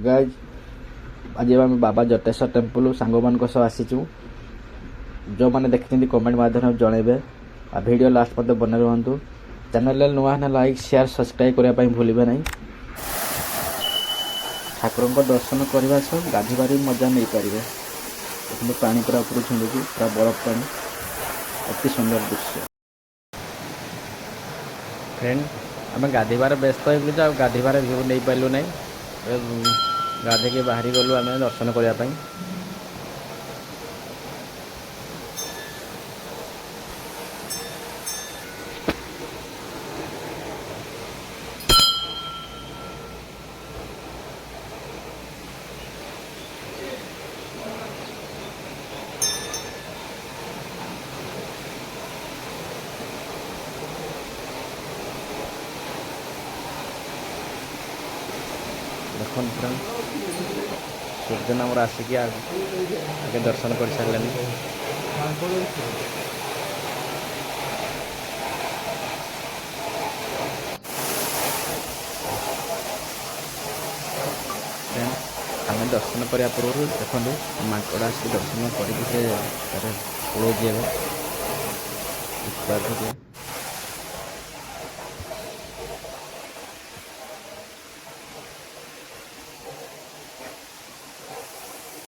Guys आज आम बाबा Jateswar temple सांग मान आसीचु जो मैंने देखते कमेंट माध्यम जनइबे आ वीडियो लास्ट पद बने रुहतु चैनल नुआ लाइक शेयर सब्सक्राइब करने भूलिए ना। ठाकुर को दर्शन करने सह गाधीबार मजा नहीं पारे देखते पानी पूरा ऊपर छुड़ू पूरा बरफ पानी अति सुंदर दृश्य। फ्रेंड आम गाधीबार व्यस्त हो गाधीबार व्यू नहीं पार्लु ना गाधे के बाहरी गलु आम दर्शन करने। देखो फ्रेंड सूर्य नाम आसिक आगे दर्शन कर सारे आम दर्शन करने पूर्व देखो माकड़ आसिक दर्शन करके पड़ोजी।